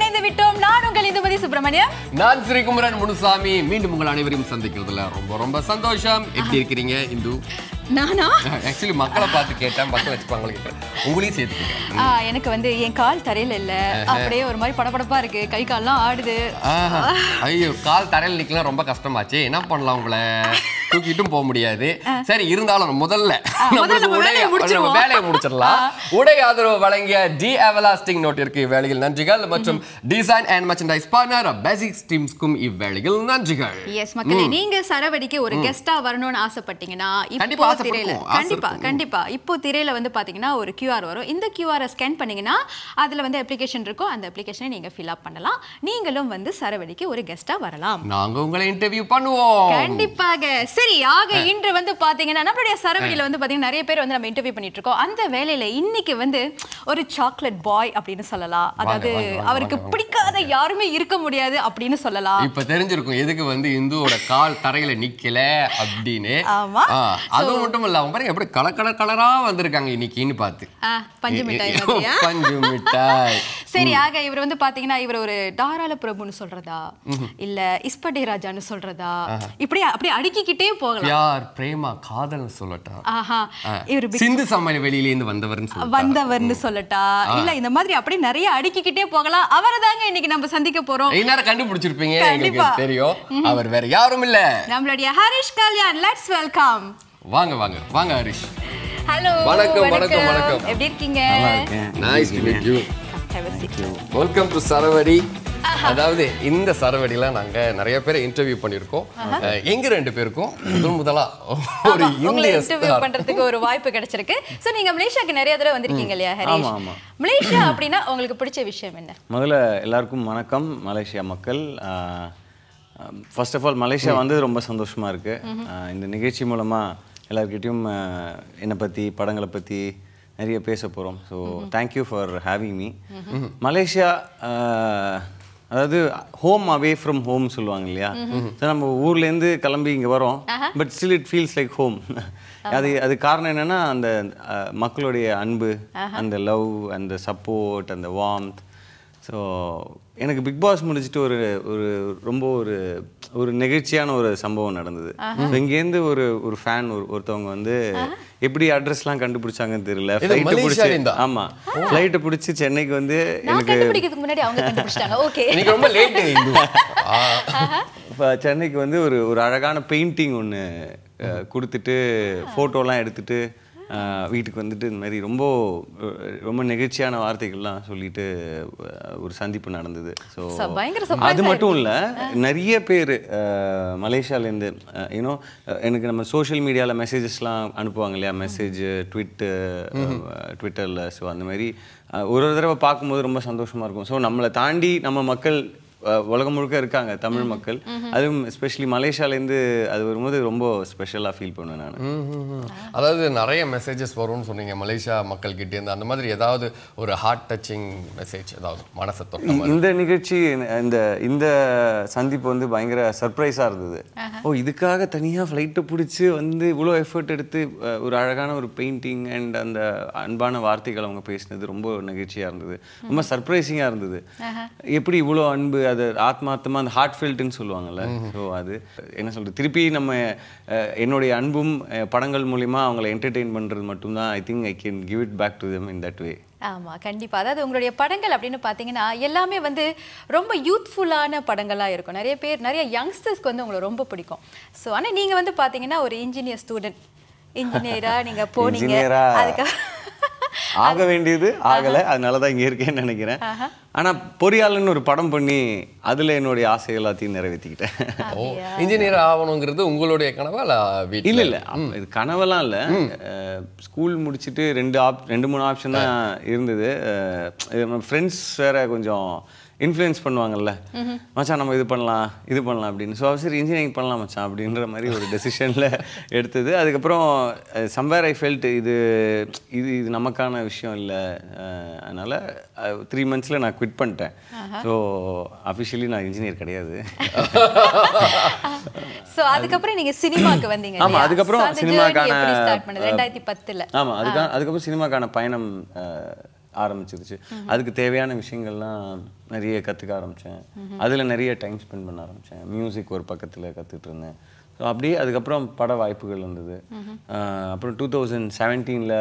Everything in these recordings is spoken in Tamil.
இணைந்து விட்டோம். நான் உங்கள் இந்துமதி சுப்பிரமணியம். நான் ஸ்ரீகுமரன் முனுசாமி. மீண்டும் உங்கள் அனைவரையும் சந்திக்கிறதுல ரொம்ப ரொம்ப சந்தோஷம். எப்படி இருக்கிறீங்க இந்து? நானா ஆக்சுவலி மக்களை பார்த்து கேட்டேன், மக்கள் வச்சுப்பாங்க, உங்களையும் சேர்த்துக்கேன். எனக்கு வந்து என் கால் தரையில இல்ல, அப்படியே ஒரு மாதிரி படபடப்பா இருக்கு, கை கால்லாம் ஆடுது. ஐயோ, கால் தரையில் நிக்கலாம் ரொம்ப கஷ்டமாச்சு. என்ன பண்ணலாம், உங்களை தூக்கிட்டும் போக முடியாது. சரி, இருந்தாலும் முதல்ல வேலையை முடிச்சிடலாம். உடை ஆதரவு வழங்கிய டி எவர்லாஸ்டிங் நோட்டிற்கு இவ்வேளையில் நன்றிகள் மற்றும் design and merchandise partner basics டீம்ஸ்க்கும் இவ்வேளையில் நன்றிகள். எஸ் மக்களே, நீங்க சரவடிக்கு ஒரு கெஸ்டா வரணும்னு ஆசைப்பட்டீங்கன்னா கண்டிப்பா இப்போ திரையில வந்து பாத்தீங்கன்னா ஒரு QR வரும். இந்த QR ஸ்கேன் பண்ணீங்கன்னா அதுல வந்து அப்ளிகேஷன் இருக்கும். அந்த அப்ளிகேஷனை நீங்க ஃபில் அப் பண்ணலாம். நீங்களும் வந்து சரவடிக்கு ஒரு கெஸ்டா வரலாம். நாங்க உங்களை இன்டர்வியூ பண்ணுவோம் கண்டிப்பாக. சரி, ஆக இன்று வந்து பாத்தீங்கன்னா நம்மளுடைய சரவடியில வந்து பாத்தீங்கன்னா நிறைய பேர் வந்து நம்ம இன்டர்வியூ பண்ணிட்டு இருக்கோம். அந்த வேலையில இன்னைக்கு வந்து ஒரு சாக்லேட் பாய் அப்படின்னு சொல்லலாம். அதாவது அவருக்கு பிடிக்காத யாருமே இருக்க முடியாது அப்படின்னு சொல்லலாம். இப்ப தெரிஞ்சிருக்கும் எதுக்கு வந்து இந்துவோட கால் தரையில நிக்கல அப்படின்னு. ஆமா, அது மட்டும் இல்ல, அவங்க பாருங்க எப்படி கலரா வந்திருக்காங்க இன்னைக்குன்னு பார்த்து. பஞ்சு மிட்டாய். பஞ்சு மிட்டாய். சரி, ஆக இவர் வந்து பாத்தீங்கன்னா இவர் ஒரு தாராள பிரபுன்னு சொல்றதா இல்ல இஸ்படே ராஜான்னு சொல்றதா, இப்படி அப்படியே அடுக்கிக்கிட்டே போகலாம். யார் பிரேமா காதல்னு சொல்லட்டா, இவர் சிந்து சமையல் வெளியில இருந்து வந்தவர்னு சொல்லட்டா, இல்ல இந்த மாதிரி அப்படியே நிறைய அடுக்கிக்கிட்டே போகலாம். அவரை தாங்க இன்னைக்கு நம்ம சந்திக்க போறோம். எல்லாரும் கண்டுபிடிச்சிருப்பீங்க, எங்களுக்கு தெரியும். அவர் வேற யாரும் இல்ல, நம்மளுடைய ஹரிஷ் கல்யாண். Let's welcome. வாங்க வாங்க வாங்க ஹரிஷ். ஹலோ, வணக்கம் வணக்கம் வணக்கம். எப்படி இருக்கீங்க? Nice to meet you. Welcome to சரவடி. அதாவது இந்த சரவடியில நாங்க நிறைய பேரை இன்டர்வியூ பண்ணிருக்கோம். எங்க ரெண்டு பேருக்கும் முதலா ஒரு இன்டர்வியூ பண்றதுக்கு ஒரு வாய்ப்பு கிடைச்சிருக்கு. சோ நீங்க மலேசியாக்கு நிறைய தடவை வந்திருக்கீங்க இல்லையா ஹரிஷ்? மலேசியா அப்படின்னா உங்களுக்கு பிடிச்ச விஷயம் என்ன? முதல்ல எல்லாருக்கும் வணக்கம் மலேசியா மக்கள். ஃபர்ஸ்ட் ஆஃப் ஆல் மலேசியா வந்து ரொம்ப சந்தோஷமா இருக்கு. இந்த நிகழ்ச்சி மூலமா எல்லார்கிட்டையும் என்னை பற்றி படங்களை பற்றி நிறைய பேச போகிறோம். So thank you for having me. Malaysia அதாவது ஹோம் அவே ஃப்ரம் ஹோம் சொல்லுவாங்க இல்லையா? ஸோ நம்ம ஊர்லேருந்து கிளம்பி இங்கே வரோம், but still it feels like home. அது காரணம் என்னென்னா அந்த மக்களுடைய அன்பு, அந்த லவ், அந்த சப்போர்ட், அந்த வார்ம்த். ஸோ எனக்கு பிக் பாஸ் முடிச்சுட்டு ஒரு ரொம்ப ஒரு நெகிழ்ச்சியான ஒரு சம்பவம் நடந்தது. இங்கேருந்து ஒரு ஃபேன் ஒருத்தவங்க வந்து எப்படி அட்ரஸ்லாம் கண்டுபிடிச்சாங்கன்னு தெரியல. ஃப்ளைட்டை பிடிச்சி, ஆமாம், ஃப்ளைட்டை பிடிச்சி சென்னைக்கு வந்து எனக்கு முன்னாடி அவங்க கண்டுபிடிச்சிட்டாங்க. ஓகே, நீங்க ரொம்ப லேட். இப்போ சென்னைக்கு வந்து ஒரு அழகான பெயிண்டிங் ஒன்று கொடுத்துட்டு ஃபோட்டோலாம் எடுத்துட்டு வீட்டுக்கு வந்துட்டு இந்த மாதிரி ரொம்ப ரொம்ப நெகிழ்ச்சியான வார்த்தைகள்லாம் சொல்லிட்டு ஒரு சந்திப்பு நடந்தது. ஸோ அது மட்டும் இல்லை, நிறைய பேர் மலேசியாவிலேருந்து யூனோ எனக்கு நம்ம சோஷியல் மீடியாவில் மெசேஜஸ்லாம் அனுப்புவாங்க இல்லையா, மெசேஜ் ட்விட்டரில். ஸோ அந்த மாதிரி ஒரு தடவை பார்க்கும்போது ரொம்ப சந்தோஷமாக இருக்கும். ஸோ நம்மளை தாண்டி நம்ம மக்கள் உலகம் முழுக்க இருக்காங்க, தமிழ் மக்கள். அதுவும் எஸ்பெஷலி மலேசியாலேருந்து அது வரும்போது ரொம்ப ஸ்பெஷலாக ஃபீல் பண்ணுவேன் நான். அதாவது நிறைய மெசேஜஸ் வரும்னு சொன்னீங்க மலேசியா மக்கள்கிட்டேருந்து. அந்த மாதிரி ஏதாவது ஒரு ஹார்ட் டச்சிங் மெசேஜ், ஏதாவது மனசை தொட்ட? இந்த நிகழ்ச்சி, இந்த சந்திப்பு வந்து பயங்கர சர்ப்ரைஸாக இருந்தது. இதுக்காக தனியாக ஃப்ளைட்டை பிடிச்சி வந்து இவ்வளோ எஃபர்ட் எடுத்து ஒரு அழகான ஒரு பெயிண்டிங் அண்ட் அந்த அன்பான வார்த்தைகள் அவங்க பேசினது ரொம்ப நிகழ்ச்சியாக இருந்தது, ரொம்ப சர்ப்ரைசிங்காக இருந்தது. எப்படி இவ்வளோ அன்பு, அது ஆத்மார்த்தமாக அந்த ஹார்ட் ஃபீல்ட்னு சொல்லுவாங்கல்ல. ஸோ அது என்ன சொல்கிறது, திருப்பி நம்ம என்னுடைய அன்பும் படங்கள் மூலிமா அவங்களை என்டர்டெயின் பண்ணுறது மட்டும்தான். I think I can give it back to them in that way. ஆமாம், கண்டிப்பாக. அதாவது உங்களுடைய படங்கள் அப்படின்னு பார்த்தீங்கன்னா எல்லாமே வந்து ரொம்ப யூத்ஃபுல்லான படங்களாக இருக்கும். நிறைய யங்ஸ்டர்ஸ்க்கு வந்து உங்களை ரொம்ப பிடிக்கும். ஸோ ஆனால் நீங்கள் வந்து பார்த்தீங்கன்னா ஒரு இன்ஜினியர் ஸ்டூடெண்ட், இன்ஜினியராக நீங்கள் போனீங்க, அதுக்கு ஆக வேண்டியது ஆகலை, அதனால தான் இங்கே இருக்கேன்னு நினைக்கிறேன். ஆனால் பொறியாளர்னு ஒரு படம் பண்ணி அதில் என்னுடைய ஆசை எல்லாத்தையும் நிறைவேற்றிக்கிட்டேன். இன்ஜினியர் ஆகணுங்கிறது உங்களுடைய கனவா? இல்லை இல்லை, இது கனவெல்லாம் இல்லை. ஸ்கூல் முடிச்சுட்டு 2-3 ஆப்ஷன் தான் இருந்தது. ஃப்ரெண்ட்ஸ் வேற கொஞ்சம் இன்ஃப்ளூயன்ஸ் பண்ணுவாங்கல்ல, மச்சான் நம்ம இது பண்ணலாம் அப்படின்னு. ஸோ சரி இன்ஜினியரிங் பண்ணலாம் மச்சான் அப்படின்ற மாதிரி ஒரு டெசிஷனில் எடுத்தது. அதுக்கப்புறம் சம்வேர் ஐ ஃபெல்ட் இது நமக்கான விஷயம் இல்லை, அதனால் 3 months நான் குவிட் பண்ணிட்டேன். ஸோ அஃபிஷியலி நான் இன்ஜினியர் கிடையாது. ஸோ அதுக்கப்புறம் நீங்கள் சினிமாவுக்கு வந்தீங்க. ஆமாம், அதுக்கப்புறம் சினிமாக்கான 2010. ஆமாம், அதுக்கப்புறம் சினிமாக்கான பயணம் ஆரம்பிச்சிருச்சு. அதுக்கு தேவையான விஷயங்கள்லாம் நிறைய கற்றுக்க ஆரம்பித்தேன். அதில் நிறைய டைம் ஸ்பெண்ட் பண்ண ஆரம்பித்தேன். மியூசிக் ஒரு பக்கத்தில் கற்றுட்டு இருந்தேன். ஸோ அப்படியே அதுக்கப்புறம் பட வாய்ப்புகள் இருந்தது. அப்புறம் 2017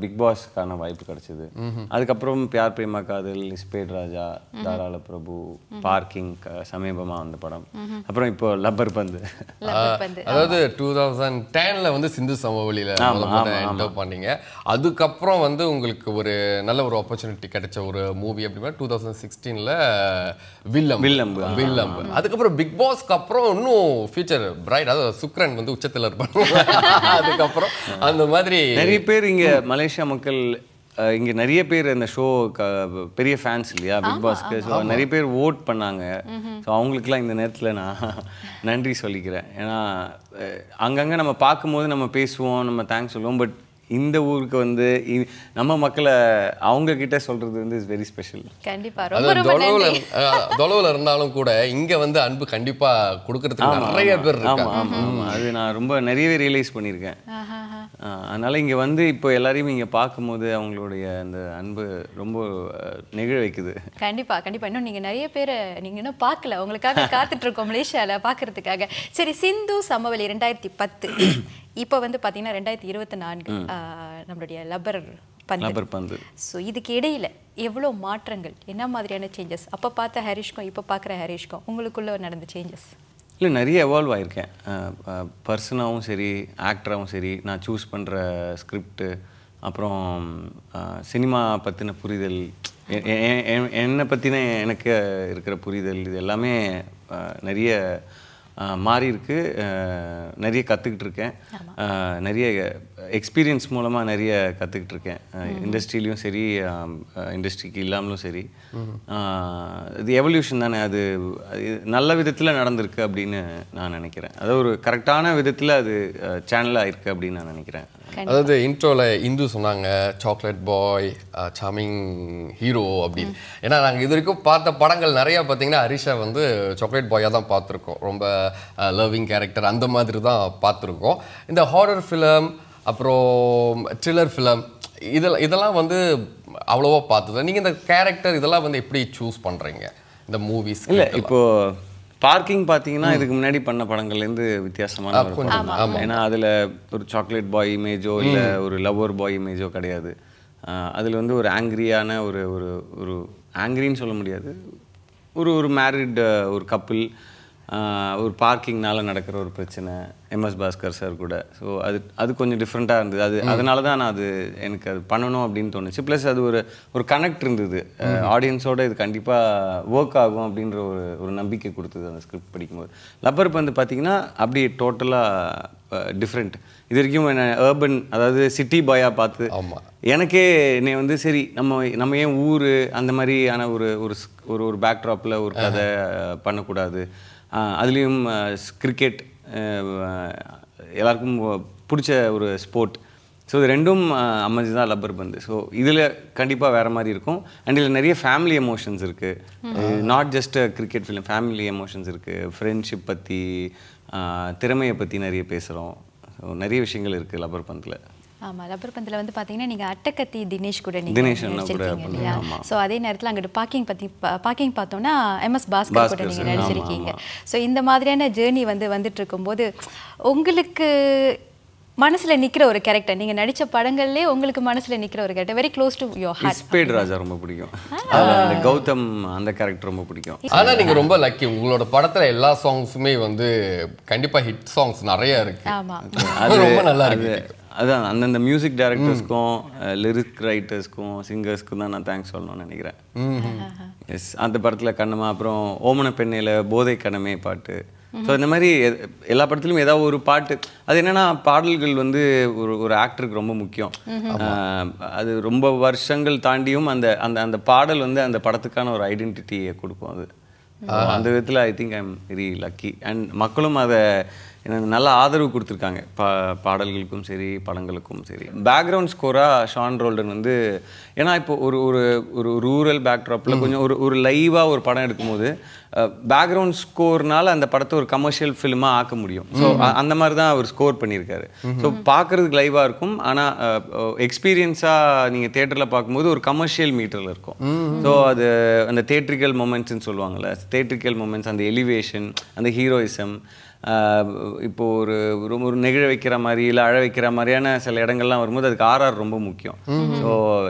பிக் பாஸ்க்கான வாய்ப்பு கிடச்சிது. அதுக்கப்புறம் பியார் பிரேமா காதல், இஸ்பேட் ராஜா, தாராள பிரபு, பார்க்கிங், சமீபமாக வந்த படம், அப்புறம் இப்போ லப்பர் பந்து. அதாவது 2010 வந்து சிந்து சமவெளியில் என்டர் பண்ணீங்க. அதுக்கப்புறம் வந்து உங்களுக்கு ஒரு நல்ல ஒரு ஆப்பர்ச்சுனிட்டி கிடைச்ச ஒரு மூவி அப்படின்னா 2016 வில்லம். அதுக்கப்புறம் பிக் பாஸ்க்கு அப்புறம் இன்னும் ஃபியூச்சர் பிரைட், அதாவது சுக்ரன் வந்து உச்சத்தில் இருப்பாங்க. அதுக்கப்புறம் அந்த மாதிரி நிறைய பேர் இங்கே மலேசியா மக்கள் இங்கே நிறைய பேர் இந்த ஷோ பெரிய ஃபேன்ஸ் இல்லையா பிக் பாஸ்க்கு. ஸோ நிறைய பேர் ஓட் பண்ணாங்க. ஸோ அவங்களுக்குலாம் இந்த நேரத்தில் நான் நன்றி சொல்லிக்கிறேன். ஏன்னா அங்கங்கே நம்ம பார்க்கும்போது நம்ம பேசுவோம், நம்ம தேங்க்ஸ் சொல்லுவோம். பட் இந்த ஊருக்கு வந்து நம்ம மக்களை அவங்க கிட்ட சொல்றது வந்து இஸ் வெரி ஸ்பெஷல். கண்டிப்பா தொலைவில் இருந்தாலும் கூட இங்க வந்து அன்பு கண்டிப்பா கொடுக்கறதுக்கு நிறைய பேர் இருக்காங்க. அது நான் ரொம்ப நிறையவே ரியலைஸ் பண்ணியிருக்கேன். அதனால இங்க வந்து இப்போ எல்லாரையும் இங்க பார்க்கும்போது அவங்களுடைய அந்த அன்பு ரொம்ப நெகிழ வைக்குது. கண்டிப்பா கண்டிப்பா. இன்னும் நீங்க நிறைய பேரை நீங்க இன்னும் பார்க்கல, உங்களுக்காக காத்துட்டு இருக்கோம் மலேசியால பார்க்கறதுக்காக. சரி, சிந்து சமவெளி 2010, இப்போ வந்து பார்த்தீங்கன்னா 2024 நம்மளுடைய லப்பர் பந்து. ஸோ இதுக்கு இடையில எவ்வளோ மாற்றங்கள், என்ன மாதிரியான சேஞ்சஸ், அப்போ பார்த்த ஹரிஷ்க்கும் இப்போ பார்க்குற ஹரிஷ்க்கும் உங்களுக்குள்ள நடந்த சேஞ்சஸ்? இல்லை, நிறைய எவால்வ் ஆகியிருக்கேன். பர்சனாகவும் சரி, ஆக்டராகவும் சரி, நான் சூஸ் பண்ணுற ஸ்கிரிப்டு, அப்புறம் சினிமா பற்றின புரிதல், என்னை பற்றின எனக்கு இருக்கிற புரிதல், இது எல்லாமே நிறைய மாறி இருக்கு. நிறைய கற்றுக்கிட்டு இருக்கேன். நிறைய எக்ஸ்பீரியன்ஸ் மூலமாக நிறைய கற்றுக்கிட்டு இருக்கேன். இண்டஸ்ட்ரியிலையும் சரி, இண்டஸ்ட்ரிக்கு இல்லாமலும் சரி. இது எவல்யூஷன் தானே, அது நல்ல விதத்தில் நடந்திருக்கு அப்படின்னு நான் நினைக்கிறேன். அதாவது ஒரு கரெக்டான விதத்தில் அது சேனலாக இருக்குது அப்படின்னு நான் நினைக்கிறேன். அதாவது இன்ட்ரோவில் இந்து சொன்னாங்க சாக்லேட் பாய், சாமிங் ஹீரோ அப்படின்னு. ஏன்னா நாங்கள் இது வரைக்கும் பார்த்த படங்கள் நிறையா பார்த்தீங்கன்னா ஹரிஷா வந்து சாக்லேட் பாயாக தான் பார்த்துருக்கோம். ரொம்ப லவ்விங் கேரக்டர் அந்த மாதிரி தான் பார்த்துருக்கோம். இந்த ஹாரர் ஃபிலிம், அப்புறம் த்ரில்லர் ஃபிலிம், இதெல்லாம் வந்து அவ்வளோவா பார்த்தது. நீங்கள் இந்த கேரக்டர் இதெல்லாம் வந்து எப்படி சூஸ் பண்ணுறீங்க இந்த மூவிஸ்? இல்லை, இப்போது பார்க்கிங் பார்த்தீங்கன்னா இதுக்கு முன்னாடி பண்ண படங்கள்லேருந்து வித்தியாசமான படம். ஏன்னா அதில் ஒரு சாக்லேட் பாய் இமேஜோ இல்லை ஒரு லவ்வர் பாய் இமேஜோ கிடையாது. அதில் வந்து ஒரு ஆங்க்ரியான ஒரு ஒரு ஒரு ஆங்க்ரின்னு சொல்ல முடியாது, ஒரு மேரிட் ஒரு கப்பிள், ஒரு பார்க்கிங்னால நடக்கிற ஒரு பிரச்சனை, எம்எஸ் பாஸ்கர் சார் கூட. ஸோ அது கொஞ்சம் டிஃப்ரெண்ட்டாக இருந்தது. அதனால தான் நான் எனக்கு அது பண்ணணும் அப்படின்னு தோணுச்சு. ப்ளஸ் அது ஒரு கனெக்ட் இருந்தது ஆடியன்ஸோடு. இது கண்டிப்பாக ஒர்க் ஆகும் அப்படின்ற ஒரு நம்பிக்கை கொடுத்தது அந்த ஸ்கிரிப்ட் படிக்கும்போது. லப்பர் பந்து பார்த்தீங்கன்னா அப்படி டோட்டலாக டிஃப்ரெண்ட். இது வரைக்கும் என்ன ஏர்பன், அதாவது சிட்டி பாயாக பார்த்து எனக்கே என்னை வந்து சரி நம்ம ஏன் ஊர் அந்த மாதிரியான ஒரு பேக்ட்ராப்பில் ஒரு கதை பண்ணக்கூடாது. அதுலேயும் கிரிக்கெட் எல்லாருக்கும் பிடிச்ச ஒரு ஸ்போர்ட். ஸோ இது ரெண்டும் அமைஞ்சு தான் லப்பர் பந்து. ஸோ இதில் கண்டிப்பாக வேறு மாதிரி இருக்கும். அண்ட் இதில் நிறைய ஃபேமிலி எமோஷன்ஸ் இருக்குது. Not just cricket film, family emotions இருக்குது. ஃப்ரெண்ட்ஷிப் பற்றி, திறமையை பற்றி நிறைய பேசுகிறோம். ஸோ நிறைய விஷயங்கள் இருக்குது லப்பர் பந்தில். ஆமாம், லப்பர் பந்தில் வந்து பார்த்தீங்கன்னா நீங்கள் அட்டக்கத்தி தினேஷ் கூட நீங்கள் நடிச்சிருக்கீங்க இல்லையா? ஸோ அதே நேரத்தில் அங்கிட்டு பார்க்கிங் பார்த்தோம்னா எம்எஸ் பாஸ்கர் கூட நீங்கள் நடிச்சிருக்கீங்க. ஸோ இந்த மாதிரியான ஜேர்னி வந்துட்டு இருக்கும்போது உங்களுக்கு மனசில் நிற்கிற ஒரு கேரக்டர், நீங்கள் நடித்த படங்கள்லேயே உங்களுக்கு மனசில் நிற்கிற ஒரு character, very close to your heart? Ispade Raja ரொம்ப பிடிக்கும். கௌதம் அந்த கேரக்டர் ரொம்ப பிடிக்கும். ஆனால் நீங்கள் ரொம்ப லக்கி, உங்களோட படத்தில் எல்லா சாங்ஸுமே வந்து கண்டிப்பாக ஹிட் சாங்ஸ் நிறைய இருக்கு. ஆமாம், அது ரொம்ப நல்லா இருக்கு. அதான் அந்தந்த மியூசிக் டைரக்டர்ஸ்க்கும் லிரிக் ரைட்டர்ஸ்க்கும் சிங்கர்ஸ்க்கும் தான் நான் தேங்க்ஸ் சொல்லணும்னு நினைக்கிறேன். எஸ், அந்த படத்தில் கண்ணமா, அப்புறம் ஓமன பெண்ணையில் போதை கணமே பாட்டு. ஸோ இந்த மாதிரி எல்லா படத்துலையும் ஏதாவது ஒரு பாட்டு. அது என்னென்னா பாடல்கள் வந்து ஒரு ஆக்டருக்கு ரொம்ப முக்கியம். அது ரொம்ப வருஷங்கள் தாண்டியும் அந்த அந்த அந்த பாடல் வந்து அந்த படத்துக்கான ஒரு ஐடென்டிட்டியை கொடுக்கும். அது அந்த விதத்தில் ஐ think I am very lucky. And மக்களும் அதை எனக்கு நல்ல ஆதரவு கொடுத்துருக்காங்க பாடல்களுக்கும் சரி படங்களுக்கும் சரி. பேக்ரவுண்ட் ஸ்கோராக ஷான் ரோல்டன் வந்து ஏன்னா இப்போ ஒரு ஒரு ஒரு ரூரல் பேக்ட்ராப்பில் கொஞ்சம் ஒரு லைவாக ஒரு படம் எடுக்கும்போது பேக்ரவுண்ட் ஸ்கோர்னால அந்த படத்தை ஒரு கமர்ஷியல் ஃபிலிமாக ஆக்க முடியும். ஸோ அந்த மாதிரி தான் அவர் ஸ்கோர் பண்ணியிருக்காரு. ஸோ பார்க்குறதுக்கு லைவாக இருக்கும், ஆனால் எக்ஸ்பீரியன்ஸாக நீங்கள் தேட்டரில் பார்க்கும்போது ஒரு கமர்ஷியல் மீட்டரில் இருக்கும். ஸோ அது அந்த தேட்ரிக்கல் மொமெண்ட்ஸ்ன்னு சொல்லுவாங்கள்ல, தேட்ரிக்கல் மொமெண்ட்ஸ், அந்த எலிவேஷன், அந்த ஹீரோயிசம், இப்போது ஒரு நெகிழ வைக்கிற மாதிரி இல்லை அழ வைக்கிற மாதிரியான சில இடங்கள்லாம் வரும்போது அதுக்கு ஆர்ஆர் ரொம்ப முக்கியம். ஸோ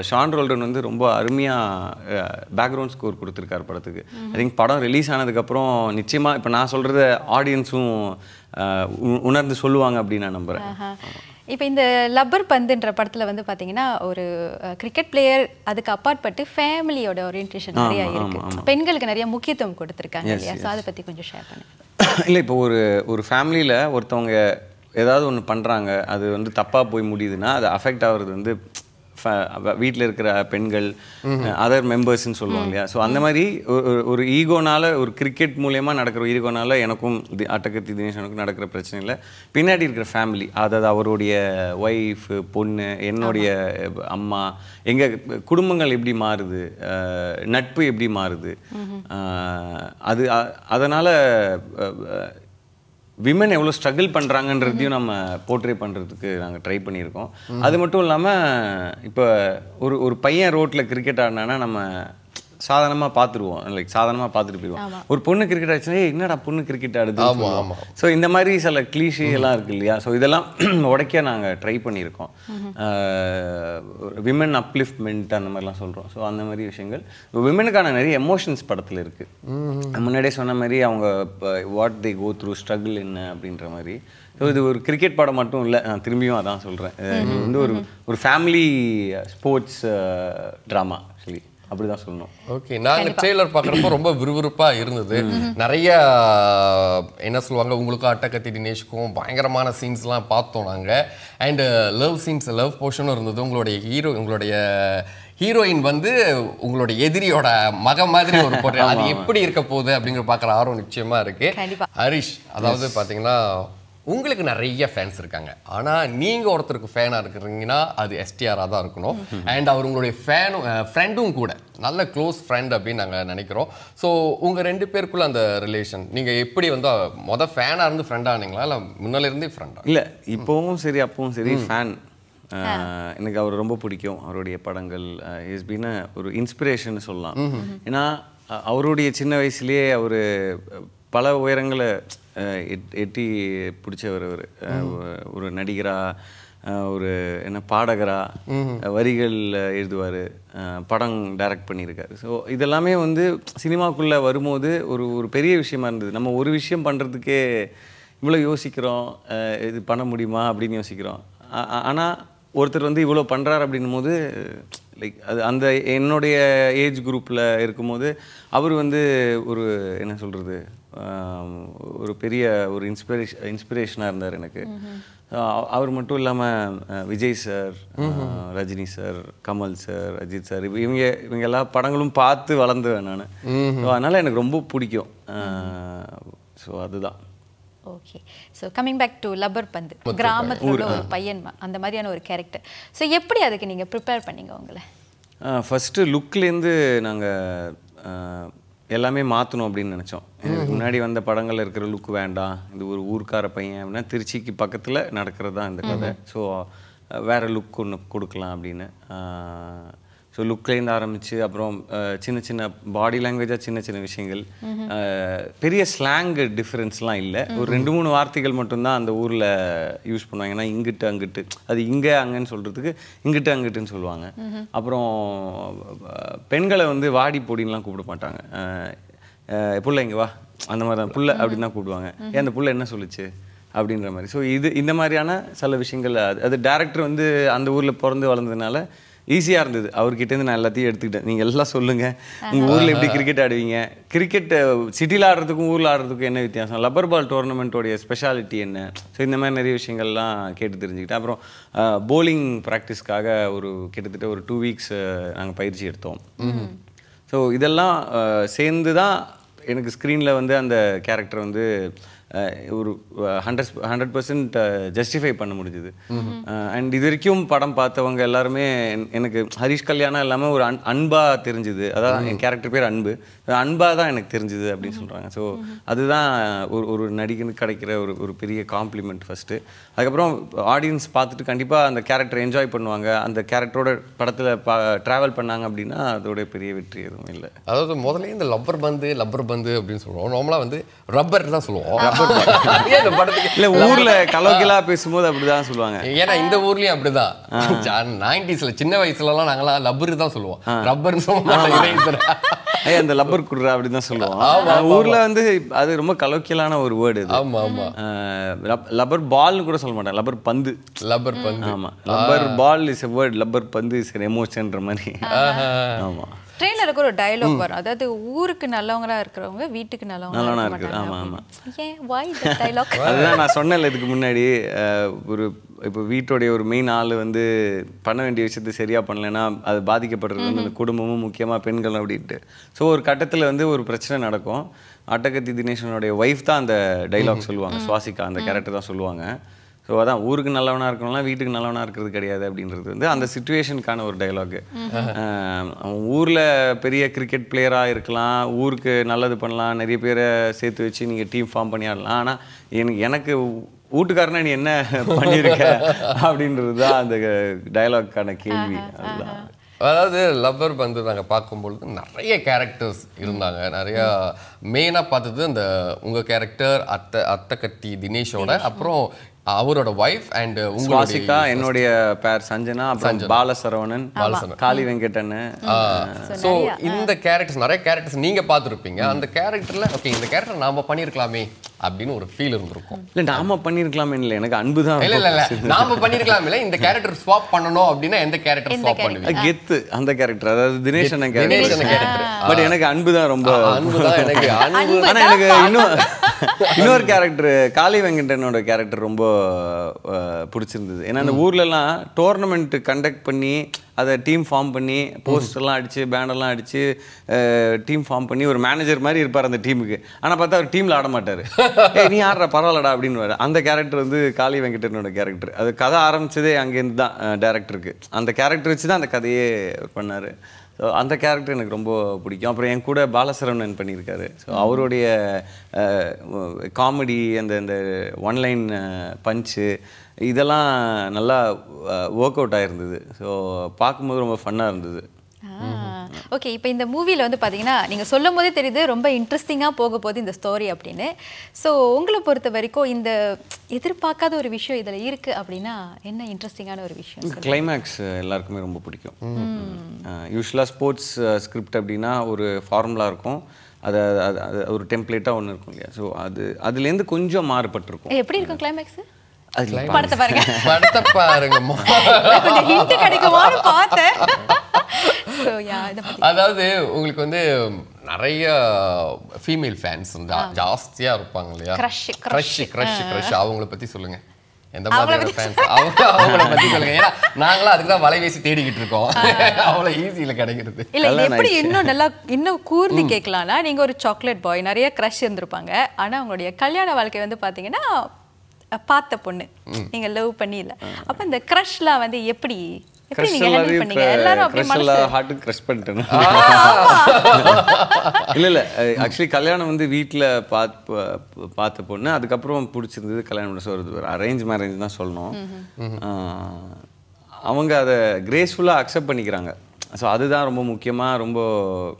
ஷான் ரோல்டன் வந்து ரொம்ப அருமையாக பேக்ரவுண்ட் ஸ்கோர் கொடுத்துருக்காரு படத்துக்கு. ஐ திங்க் படம் ரிலீஸ் ஆனதுக்கப்புறம் நிச்சயமாக இப்போ நான் சொல்கிறத ஆடியன்ஸும் உணர்ந்து சொல்லுவாங்க அப்படின்னு நான் நம்புகிறேன். இப்போ இந்த லப்பர் பந்துன்ற படத்தில் வந்து பார்த்தீங்கன்னா ஒரு கிரிக்கெட் பிளேயர், அதுக்கு அப்பாற்பட்டு ஃபேமிலியோட ஓரியன்டேஷன் நிறையா இருக்குது, பெண்களுக்கு நிறைய முக்கியத்துவம் கொடுத்துருக்காங்க இல்லையா? ஸோ அதை பற்றி கொஞ்சம் ஷேர் பண்ணுங்க. இல்லை, இப்போ ஒரு ஃபேமிலியில் ஒருத்தவங்க ஏதாவது ஒன்று பண்ணுறாங்க, அது வந்து தப்பாக போய் முடியுதுன்னா அது அஃபெக்ட் ஆகிறது வந்து வீட்டில் இருக்கிற பெண்கள், அதர் மெம்பர்ஸ்ன்னு சொல்லுவாங்க இல்லையா? ஸோ அந்த மாதிரி ஒரு ஈகோனால, ஒரு கிரிக்கெட் மூலயமா நடக்கிற ஈகோனால எனக்கும் அட்டகத்தி தினேஷனுக்கும் நடக்கிற பிரச்சனை இல்லை, பின்னாடி இருக்கிற ஃபேமிலி, அதாவது அவருடைய ஒய்ஃப், பொண்ணு, என்னுடைய அம்மா, எங்கள் குடும்பங்கள் எப்படி மாறுது, நட்பு எப்படி மாறுது, அதனால் விமன் எவ்வளோ ஸ்ட்ரகிள் பண்ணுறாங்கன்றதையும் நம்ம போர்ட்ரே பண்ணுறதுக்கு நாங்கள் ட்ரை பண்ணியிருக்கோம். அது மட்டும் இல்லாமல் இப்போ ஒரு பையன் ரோட்டில் கிரிக்கெட் ஆடினான்னா நம்ம சாதாரணமாக பார்த்துருவோம், லைக் சாதாரணமாக பார்த்துட்டு போயிடுவோம். ஒரு பொண்ணு கிரிக்கெட் ஆச்சுன்னா என்னடா பொண்ணு கிரிக்கெட் ஆடுது. ஸோ இந்த மாதிரி சில கிளீஷே எல்லாம் இருக்கு இல்லையா? ஸோ இதெல்லாம் உடைக்க நாங்கள் ட்ரை பண்ணியிருக்கோம். விமன் அப்லிஃப்ட்மெண்ட் அந்த மாதிரிலாம் சொல்கிறோம். ஸோ அந்த மாதிரி விஷயங்கள் விமனுக்கான நிறைய எமோஷன்ஸ் படத்தில் இருக்குது. முன்னாடியே சொன்ன மாதிரி அவங்க what they go through, struggle என்ன அப்படின்ற மாதிரி. ஸோ இது ஒரு கிரிக்கெட் படம் மட்டும் இல்லை, நான் திரும்பியும் அதான் சொல்கிறேன், இது வந்து ஒரு ஃபேமிலி ஸ்போர்ட்ஸ் ட்ராமா ஆக்சுவலி, அப்படிதான் சொல்லணும். ஓகே, நாங்கள் ட்ரெய்லர் பார்க்குறப்போ ரொம்ப விறுவிறுப்பாக இருந்தது. நிறைய என்ன சொல்லுவாங்க, உங்களுக்கும் அட்டகத்தி தினேஷ்க்கும் பயங்கரமான சீன்ஸ்லாம் பார்த்தோம் நாங்கள். அண்டு லவ் சீன்ஸ், லவ் போர்ஷனும் இருந்தது. உங்களுடைய ஹீரோயின் வந்து உங்களுடைய எதிரியோட மக மாதிரி ஒரு போட்டு, அது எப்படி இருக்க போகுது அப்படிங்கிற பார்க்குற ஆர்வம் நிச்சயமாக இருக்குது. ஹரிஷ், அதாவது பார்த்தீங்கன்னா உங்களுக்கு நிறைய ஃபேன்ஸ் இருக்காங்க, ஆனால் நீங்கள் ஒருத்தருக்கு ஃபேனாக இருக்கிறீங்கன்னா அது எஸ்டிஆராக தான் இருக்கணும். அண்ட் அவர் உங்களுடைய ஃப்ரெண்டும் கூட, நல்ல க்ளோஸ் ஃப்ரெண்ட் அப்படின்னு நாங்கள் நினைக்கிறோம். ஸோ உங்கள் ரெண்டு பேருக்குள்ள அந்த ரிலேஷன், நீங்கள் எப்படி வந்து ஃபேனாக இருந்து ஃப்ரெண்டாக ஆனீங்களா இல்லை முன்னாலேருந்தே ஃப்ரெண்டாக? இல்லை, இப்போவும் சரி அப்பவும் சரி ஃபேன். எனக்கு அவர் ரொம்ப பிடிக்கும், அவருடைய படங்கள் இஸ் பீன் ஒரு இன்ஸ்பிரேஷன் சொல்லலாம். ஏன்னா அவருடைய சின்ன வயசுலேயே அவர் பல உயரங்களை எட்டி பிடிச்சவர். ஒரு நடிகராக, ஒரு என்ன பாடகராக, வரிகள் எழுதுவார், படம் டைரக்ட் பண்ணியிருக்காரு. ஸோ இதெல்லாமே வந்து சினிமாக்குள்ளே வரும்போது ஒரு பெரிய விஷயமா இருந்தது. நம்ம ஒரு விஷயம் பண்ணுறதுக்கே இவ்வளோ யோசிக்கிறோம், இது பண்ண முடியுமா அப்படின்னு யோசிக்கிறோம். ஆனால் ஒருத்தர் வந்து இவ்வளோ பண்ணுறாரு அப்படின்னும் போது லைக் அது அந்த என்னுடைய ஏஜ் குரூப்பில் இருக்கும்போது அவர் வந்து ஒரு என்ன சொல்கிறது, ஒரு பெரிய ஒரு இன்ஸ்பிரேஷனாக இருந்தார் எனக்கு. அவர் மட்டும் இல்லாமல் Vijay sir, Rajini sir, Kamal sir, Ajith sir, இவங்க எல்லா படங்களும் பார்த்து வளர்ந்துவேன் நான். ஸோ அதனால் எனக்கு ரொம்ப பிடிக்கும். ஸோ அதுதான். Okay, so coming back to Lubber Pandhu, கிராமத்தில் உள்ள ஒரு பையன், அந்த மாதிரியான ஒரு கேரக்டர். ஸோ எப்படி அதுக்கு நீங்கள் ப்ரிப்பேர் பண்ணீங்க உங்களை? ஃபஸ்ட்டு லுக்லேருந்து நாங்கள் எல்லாமே மாற்றணும் அப்படின்னு நினச்சோம். எனக்கு முன்னாடி வந்த படங்கள் இருக்கிற லுக் வேண்டாம், இது ஒரு ஊர்க்கார பையன் அப்படின்னா திருச்சிக்கு பக்கத்தில் நடக்கிறது தான் இந்த கதை. ஸோ வேறு லுக் ஒன்று கொடுக்கலாம் அப்படின்னு. ஸோ லுக்லேருந்து ஆரம்பித்து அப்புறம் சின்ன சின்ன பாடி லாங்குவேஜாக சின்ன சின்ன விஷயங்கள், பெரிய ஸ்லாங் டிஃப்ரென்ஸ்லாம் இல்லை. ஒரு 2-3 வார்த்தைகள் மட்டும்தான் அந்த ஊரில் யூஸ் பண்ணுவாங்க. ஏன்னா இங்கிட்டு அங்கிட்டு, அது இங்கே அங்கன்னு சொல்கிறதுக்கு இங்கிட்டு அங்கிட்டுன்னு சொல்லுவாங்க. அப்புறம் பெண்களை வந்து வாடி பொடின்லாம் கூப்பிட மாட்டாங்க. புள்ள இங்கே வா, அந்த மாதிரி தான் புள்ள அப்படின்னு தான் கூப்பிடுவாங்க. ஏன் அந்த புள்ள என்ன சொல்லுச்சு அப்படின்ற மாதிரி. ஸோ இந்த மாதிரியான சில விஷயங்கள் அது டேரக்டர் வந்து அந்த ஊரில் பிறந்து வளர்ந்ததுனால ஈஸியாக இருந்தது. அவர்கிட்டேருந்து நான் எல்லாத்தையும் எடுத்துக்கிட்டேன். நீங்கள் எல்லாம் சொல்லுங்கள், உங்கள் ஊரில் எப்படி கிரிக்கெட் ஆடுவீங்க, கிரிக்கெட் சிட்டியில் ஆடுறதுக்கும் ஊரில் ஆடுறதுக்கும் என்ன வித்தியாசம், லப்பர் பால் டோர்னமெண்ட்டோடைய ஸ்பெஷாலிட்டி என்ன. ஸோ இந்த மாதிரி நிறைய விஷயங்கள்லாம் கேட்டு தெரிஞ்சுக்கிட்டேன். அப்புறம் போலிங் ப்ராக்டிஸ்க்காக கிட்டத்தட்ட ஒரு 2 வீக்ஸ் நாங்கள் பயிற்சி எடுத்தோம். ஸோ இதெல்லாம் சேர்ந்து தான் எனக்கு ஸ்க்ரீனில் வந்து அந்த கேரக்டர் வந்து ஒரு 100% ஜஸ்டிஃபை பண்ண முடிஞ்சுது. அண்ட் இது வரைக்கும் படம் பார்த்தவங்க எல்லாருமே எனக்கு ஹரிஷ் கல்யாணம் எல்லாமே ஒரு அன்பாக தெரிஞ்சுது. அதாவது என் கேரக்டர் பேர் அன்பாக தான் எனக்கு தெரிஞ்சுது அப்படின்னு சொல்கிறாங்க. ஸோ அதுதான் ஒரு நடிகனுக்கு கிடைக்கிற ஒரு பெரிய காம்ப்ளிமெண்ட் ஃபஸ்ட்டு. அதுக்கப்புறம் ஆடியன்ஸ் பார்த்துட்டு கண்டிப்பாக அந்த கேரக்டர் என்ஜாய் பண்ணுவாங்க. அந்த கேரக்டரோட படத்தில் ட்ராவல் பண்ணாங்க அப்படின்னா அதோட பெரிய வெற்றி எதுவும் இல்லை. அதாவது முதல்ல இந்த லப்பர் பந்து அப்படின்னு சொல்லுவோம். நார்மலாக வந்து ரப்பர் தான் சொல்லுவோம். இல்லை ஊரில் கலோக்கிலா பேசும்போது அப்படிதான் சொல்லுவாங்க. ஏன்னா இந்த ஊர்லயும் அப்படிதான். 90s சின்ன வயசுலலாம் நாங்களாம் லப்பர் தான் சொல்லுவோம், ரப்பர்னு சொல்ல மாட்டோம். அந்த லப்பர் குடுறா அப்படின்னு தான் சொல்லுவோம். ஊர்ல வந்து அது ரொம்ப கலோக்கியலான ஒரு வேர்டு. ஆமா ஆமா. லப்பர் பால்னு கூட சொல்ல மாட்டாங்க, லப்பர் பந்து. ஆமா, lubber ball is a word, Lubber Pandhu is என் எமோஷன்ற மாதிரி. ஆமா. ட்ரெயிலருக்கு ஒரு டயலாக் வரும், அதாவது ஊருக்கு நல்லவங்களா இருக்கிறவங்க வீட்டுக்கு நல்லவங்களா இருக்கு. ஆமா ஆமா. ஏன் வாய் இந்த டயலாக்? அதுதான் நான் சொன்னேன்ல இதுக்கு முன்னாடி, இப்போ வீட்டோடைய ஒரு மெயின் ஆள் வந்து பண்ண வேண்டிய விஷயத்தை சரியா பண்ணலைன்னா அது பாதிக்கப்படுறது வந்து அந்த குடும்பமும் முக்கியமாக பெண்கள் அப்படின்ட்டு. ஸோ ஒரு கட்டத்தில் வந்து ஒரு பிரச்சனை நடக்கும். அட்டகத்தி தினேஷனுடைய ஒய்ஃப் தான் அந்த டைலாக் சொல்லுவாங்க, சுவாசிகா அந்த கேரக்டர் தான் சொல்லுவாங்க. ஸோ அதான் ஊருக்கு நல்லவனாக இருக்கணும்னா வீட்டுக்கு நல்லவனாக இருக்கிறது கிடையாது அப்படின்றது வந்து அந்த சிச்சுவேஷனுக்கான ஒரு டைலாகு. ஊரில் பெரிய கிரிக்கெட் பிளேயராக இருக்கலாம், ஊருக்கு நல்லது பண்ணலாம், நிறைய பேரை சேர்த்து வச்சு நீங்கள் டீம் ஃபார்ம் பண்ணி ஆடலாம். ஆனால் எனக்கு வீட்டுக்காரனா நீ என்ன பண்ணியிருக்க அப்படின்றது தான் அந்த டைலாக்கான கேள்வி. அதுதான். அதாவது லப்பர் பந்து நாங்கள் பார்க்கும்பொழுது நிறைய கேரக்டர்ஸ் இருந்தாங்க. நிறையா மெயினாக பார்த்தது இந்த உங்கள் கேரக்டர் அட்டகத்தி தினேஷோட, அப்புறம் அவரோட ஒய்ஃப் அண்ட் சுவாசிகா, என்னுடைய பேர் சஞ்சனா, அப்புறம் பாலசரவணன், காளி வெங்கடன். ஸோ இந்த கேரக்டர்ஸ் நிறைய கேரக்டர்ஸ் நீங்க பார்த்துருப்பீங்க. அந்த கேரக்டர்ல ஓகே இந்த கேரக்டர் நாம பண்ணியிருக்கலாமே அப்படின்னு ஒரு ஃபீல் இருந்திருக்கும். இல்லை நாம பண்ணியிருக்கலாமே இல்லை, எனக்கு அன்பு தான். இல்லை நாம பண்ணியிருக்கலாமே இல்லை, இந்த கேரக்டர் ஸ்வாப் பண்ணணும் அப்படின்னா எந்த கேரக்டர் ஸ்வாப் பண்ணுவீங்க? கெத்து அந்த கேரக்டர், அதாவது தினேஷ் கேரக்டர். பட் எனக்கு அன்பு தான், ரொம்ப அன்பு தான் எனக்கு. ஆனால் எனக்கு இன்னொரு கேரக்டர் காளி வெங்கடனோட கேரக்டர் ரொம்ப பிடிச்சிருந்தது. ஏன்னா அந்த ஊர்லலாம் டோர்னமெண்ட் கண்டக்ட் பண்ணி அதை டீம் ஃபார்ம் பண்ணி போஸ்டர்லாம் அடித்து பேனர்லாம் அடித்து டீம் ஃபார்ம் பண்ணி ஒரு மேனேஜர் மாதிரி இருப்பார் அந்த டீமுக்கு. ஆனால் பார்த்தா அவர் டீமில் ஆட மாட்டார். நீ ஆடுற பரவாயில்லடா அப்படின்னு. அந்த கேரக்டர் வந்து காளி வெங்கடனோட கேரக்டர். அது கதை ஆரம்பித்ததே அங்கேருந்து தான் டேரக்டருக்கு. அந்த கேரக்டர் வச்சு தான் அந்த கதையே பண்ணார். ஸோ அந்த கேரக்டர் எனக்கு ரொம்ப பிடிக்கும். அப்புறம் என் கூட பாலசரவணன் பண்ணியிருக்காரு. ஸோ அவருடைய காமெடி, அந்த ஒன்லைன் பஞ்சு இதெல்லாம் நல்லா ஒர்க் அவுட் ஆகிருந்தது. ஸோ பார்க்கும்போது ரொம்ப ஃபன்னாக இருந்தது. ஓகே, இப்போ இந்த மூவியில் வந்து பார்த்தீங்கன்னா நீங்கள் சொல்லும் போதே தெரியுது ரொம்ப இன்ட்ரெஸ்டிங்காக போக போகுது இந்த ஸ்டோரி அப்படின்னு. ஸோ உங்களை பொறுத்த வரைக்கும் இந்த எதிர்பார்க்காத ஒரு விஷயம் இதில் இருக்குது அப்படின்னா என்ன இன்ட்ரெஸ்டிங்கான ஒரு விஷயம்? கிளைமேக்ஸ் எல்லாருக்குமே ரொம்ப பிடிக்கும். யூஸ்வலாக ஸ்போர்ட்ஸ் ஸ்கிரிப்ட் அப்படின்னா ஒரு ஃபார்முலா இருக்கும், அது ஒரு டெம்ப்ளேட்டாக ஒன்று இருக்கும் இல்லையா? ஸோ அதுலேருந்து கொஞ்சம் மாறுபட்டிருக்கும். எப்படி இருக்கும் கிளைமேக்ஸ்? படத்தை பாருங்க, படத்தை பாருங்க, கொஞ்சம் ஹிண்ட் கிடைக்குமான்னு பார்த்தேன். அதாவது உங்களுக்கு வந்து நிறைய ஃபீமேல் ஃபேன்ஸ் ஜாஸ்தியா இருப்பாங்க இல்லையா? கிரஷ் அவங்கள பத்தி சொல்லுங்க. எந்த மாதிரி ஃபேன்ஸ் அவங்கள பத்தி சொல்லுங்க. ஏன்னா நாங்களும் அதுக்கு தான் வலைவேசி தேடிக்கிட்டு இருக்கோம். அவ்வளோ ஈஸியில் கிடைக்கிறது இல்லை. இது எப்படி இன்னும் கூர்ந்து கேட்கலாம்னா, நீங்க ஒரு சாக்லேட் பாய், நிறைய கிரஷ் இருந்திருப்பாங்க. ஆனா உங்களுடைய கல்யாண வாழ்க்கை வந்து பாத்தீங்கன்னா பார்த்த பொண்ணு, நீங்க லவ் பண்ணி இல்லை. அப்ப இந்த கிரஷ்லாம் வந்து எப்படி நீங்க ஹேண்டில் பண்ணீங்க? எல்லாரும் அப்படியே மனசு ஹார்ட் கிரஷ் பண்ணிட்டேன். இல்ல ஆக்சுவலி கல்யாணம் வந்து வீட்டில் பார்த்த பொண்ணு, அதுக்கப்புறம் பிடிச்சிருந்தது, கல்யாணம் பண்ண சொல்றது அரேஞ்ச் மேரேஜ் தான் சொல்லணும். அவங்க அதை கிரேஸ்ஃபுல்லாக அக்செப்ட் பண்ணிக்கிறாங்க. ஸோ அதுதான் ரொம்ப முக்கியமாக, ரொம்ப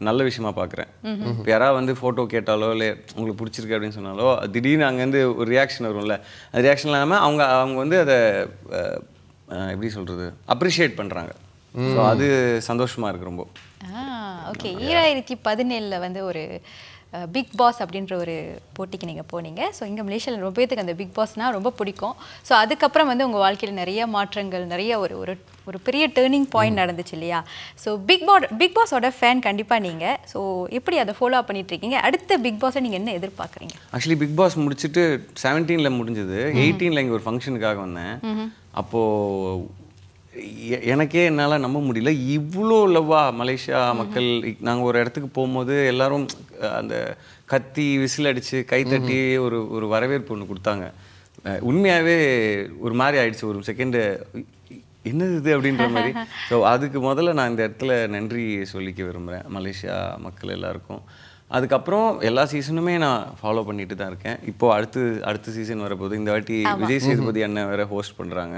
நல்ல விஷயமா பார்க்குறேன். இப்போ யாராவது வந்து ஃபோட்டோ கேட்டாலோ இல்லை உங்களுக்கு பிடிச்சிருக்கு அப்படின்னு சொன்னாலோ திடீர்னு அங்கேருந்து ஒரு ரியாக்ஷன் வரும்ல, அது ரியாக்ஷன் இல்லாமல் அவங்க வந்து அதை எப்படி சொல்கிறது, அப்ரிஷியேட் பண்ணுறாங்க. ஸோ அது சந்தோஷமாக இருக்குது ரொம்ப. ஓகே, 2017 வந்து ஒரு பிக் பாஸ் அப்படின்ற ஒரு போட்டிக்கு நீங்கள் போனீங்க. ஸோ இங்கே மலேசியாவில் ரொம்ப பேருக்கு அந்த பிக் பாஸ்னால் ரொம்ப பிடிக்கும். ஸோ அதுக்கப்புறம் வந்து உங்கள் வாழ்க்கையில் நிறைய மாற்றங்கள், நிறைய ஒரு பெரிய டேர்னிங் பாயிண்ட் நடந்துச்சு இல்லையா? ஸோ பிக் பாஸோட ஃபேன் கண்டிப்பாக நீங்கள். ஸோ எப்படி அதை ஃபாலோ பண்ணிட்டுருக்கீங்க? அடுத்த பிக் பாஸை நீங்கள் என்ன எதிர்பார்க்குறீங்க? ஆக்சுவலி பிக் பாஸ் முடிச்சுட்டு 17 முடிஞ்சது. 18 இங்கே ஒரு ஃபங்க்ஷனுக்காக வந்தேன். அப்போது எனக்கே என்னால் நம்ப முடியல, இவ்வளோ லவ்வா மலேசியா மக்கள். நாங்கள் ஒரு இடத்துக்கு போகும்போது எல்லாரும் அந்த கத்தி விசில் அடித்து கைத்தட்டி ஒரு வரவேற்பு ஒன்று கொடுத்தாங்க. உண்மையாகவே ஒரு மாதிரி ஆயிடுச்சு, ஒரு செகண்டு என்னது இது அப்படின்ற மாதிரி. ஸோ அதுக்கு முதல்ல நான் இந்த இடத்துல நன்றி சொல்லிக்க விரும்புகிறேன் மலேசியா மக்கள் எல்லாருக்கும். அதுக்கப்புறம் எல்லா சீசனுமே நான் ஃபாலோ பண்ணிட்டு தான் இருக்கேன். இப்போ அடுத்த சீசன் வரப்போது. இந்த வாட்டி விஜய் சேதுபதி அண்ணன் வேற ஹோஸ்ட் பண்ணுறாங்க.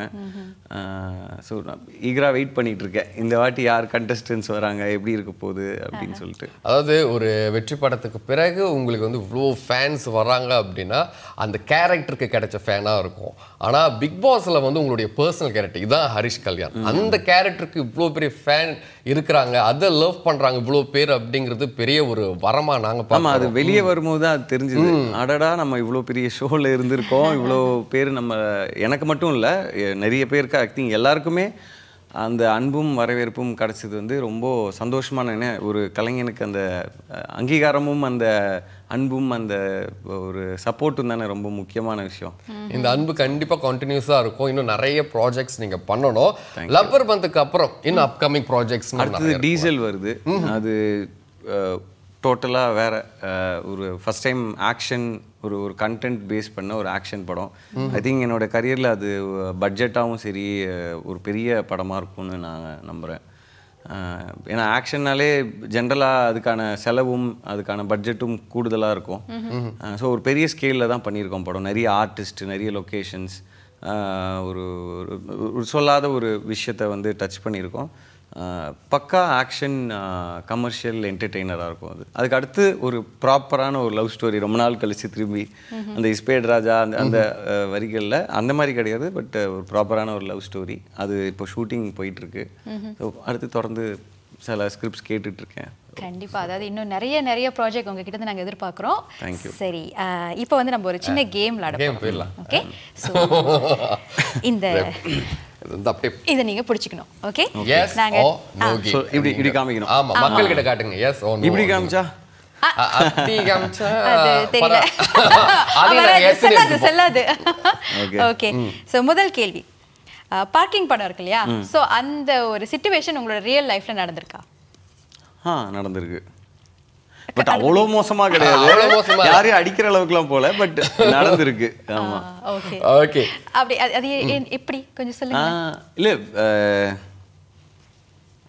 ஸோ நான் ஈகராக வெயிட் பண்ணிட்டு இருக்கேன், இந்த வாட்டி யார் கண்டஸ்டன்ஸ் வராங்க, எப்படி இருக்க போகுது அப்படின்னு சொல்லிட்டு. அதாவது ஒரு வெற்றி படத்துக்கு பிறகு உங்களுக்கு வந்து இவ்வளோ ஃபேன்ஸ் வராங்க அப்படின்னா அந்த கேரக்டருக்கு கிடைச்ச ஃபேனாக இருக்கும். ஆனால் பிக் பாஸில் வந்து உங்களுடைய பர்சனல் கேரக்டர் இதுதான் ஹரிஷ் கல்யாண். அந்த கேரக்டருக்கு இவ்வளோ பெரிய ஃபேன் இருக்கிறாங்க, அதை லவ் பண்ணுறாங்க இவ்வளோ பேர் அப்படிங்கிறது பெரிய ஒரு வரமாக நாங்கள் ஆமாம், அது வெளியே வரும்போது தான் அது தெரிஞ்சுது. அடடா, நம்ம இவ்வளோ பெரிய ஷோவில் இருந்திருக்கோம், இவ்வளோ பேர் நம்ம, எனக்கு மட்டும் இல்லை நிறைய பேருக்கு ஆக்டிங் எல்லாருக்குமே அந்த அன்பும் வரவேற்பும் கிடைச்சது வந்து ரொம்ப சந்தோஷமான ஒரு கலைஞனுக்கு அந்த அங்கீகாரமும் அந்த அன்பும் அந்த ஒரு சப்போர்ட்டும் தானே ரொம்ப முக்கியமான விஷயம். இந்த அன்பு கண்டிப்பாக கண்டினியூஸாக இருக்கும். இன்னும் நிறைய ப்ராஜெக்ட்ஸ் நீங்கள் பண்ணணும். லவ்வர் பந்துக்கு அப்புறம் இன்னும் அப்கமிங் ப்ராஜெக்ட்ஸ் அடுத்தது டீசல் வருது. அது டோட்டலாக வேறு ஒரு ஃபஸ்ட் டைம் ஆக்ஷன், ஒரு கண்டென்ட் பேஸ் பண்ண ஒரு ஆக்ஷன் படம். ஐ திங்க் என்னோடய கரியரில் அது பட்ஜெட்டாகவும் சரி ஒரு பெரிய படமாக இருக்கும்னு நான் நம்புகிறேன். ஏன்னா ஆக்ஷன்னாலே ஜென்ரலாக அதுக்கான செலவும் அதுக்கான பட்ஜெட்டும் கூடுதலாக இருக்கும். ஸோ ஒரு பெரிய ஸ்கேலில் தான் பண்ணியிருக்கோம் படம். நிறைய ஆர்டிஸ்ட், நிறைய லொக்கேஷன்ஸ், ஒரு சொல்லாத ஒரு விஷயத்தை வந்து டச் பண்ணியிருக்கோம். பக்கா ஆக்ஷன் கமர்ஷியல் என்டர்டெய்னராக இருக்கும். அதுக்கு அடுத்து ஒரு ப்ராப்பரான ஒரு லவ் ஸ்டோரி, ரொம்ப நாள் கழித்து திரும்பி அந்த இஸ்பேட் ராஜா அந்த வரிகளில் அந்த மாதிரி கிடையாது, பட் ஒரு ப்ராப்பரான ஒரு லவ் ஸ்டோரி. அது இப்போ ஷூட்டிங் போயிட்டுருக்கு. ஸோ அடுத்து தொடர்ந்து சில ஸ்கிரிப்ட்ஸ் கேட்டுட்ருக்கேன். கண்டிப்பாக, அதாவது இன்னும் நிறைய ப்ராஜெக்ட் உங்ககிட்ட நாங்கள் எதிர்பார்க்குறோம். தேங்க்யூ. சரி, இப்போ வந்து நம்ம ஒரு சின்ன கேம் விளையாடுறோம். ஓகே, ஸோ இதை நீங்க பிடிச்சிக்கணும். ஓகே, நாங்க இப்படி காமிக்கணும். ஆமா, மக்கள் கிட்ட காட்டுங்க. Yes or no. இப்படி காமிச்சா அப்படி காமிச்சா தெரியல, அது செல்லாது. ஓகே, ஸோ முதல் கேள்வி, பார்க்கிங் படம் இருக்கு இல்லையா, ஸோ அந்த ஒரு சிச்சுவேஷன் உங்களோட ரியல் லைஃப்ல நடந்திருக்கா? நடந்திருக்கு, பட் அவ்வளோ மோசமாக கிடையாது, யாரையும் அடிக்கிற அளவுக்குலாம் போல, பட் நடந்திருக்கு. ஆமா, ஓகே ஓகே. அப்படி அது எப்படி கொஞ்சம் சொல்லுங்க. இல்லை,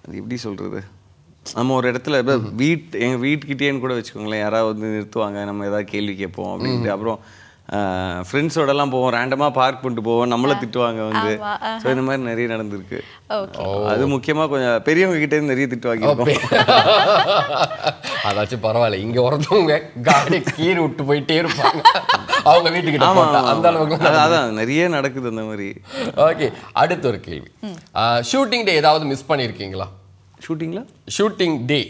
அது எப்படி சொல்றது, நம்ம ஒரு இடத்துல எங்கள் வீட்டுக்கிட்டேன்னு கூட வச்சுக்கோங்களேன், யாராவது வந்து நிறுத்துவாங்க, நம்ம ஏதாவது கேள்வி கேட்போம் அப்படின்ட்டு. அப்புறம் ஃப்ரெண்ட்ஸோடலாம் போவோம், ரேண்டமாக பார்க் பண்ணிட்டு போவோம், நம்மளை திட்டுவாங்க வந்து. ஸோ இந்த மாதிரி நிறைய நடந்திருக்கு. அது முக்கியமாக கொஞ்சம் பெரியவங்க கிட்டே நிறைய திட்டு வாங்கியிருக்கோம். அதாச்சும் பரவாயில்ல, இங்கே ஒருத்தவங்க காடி கீறி விட்டு போயிட்டே இருப்பாங்க அவங்க வீட்டுக்கிட்ட. அந்த அளவுக்கு அதான் நிறைய நடக்குது அந்த மாதிரி. ஓகே, அடுத்த ஒரு கேள்வி, ஷூட்டிங் டே ஏதாவது மிஸ் பண்ணியிருக்கீங்களா? ஷூட்டிங் டே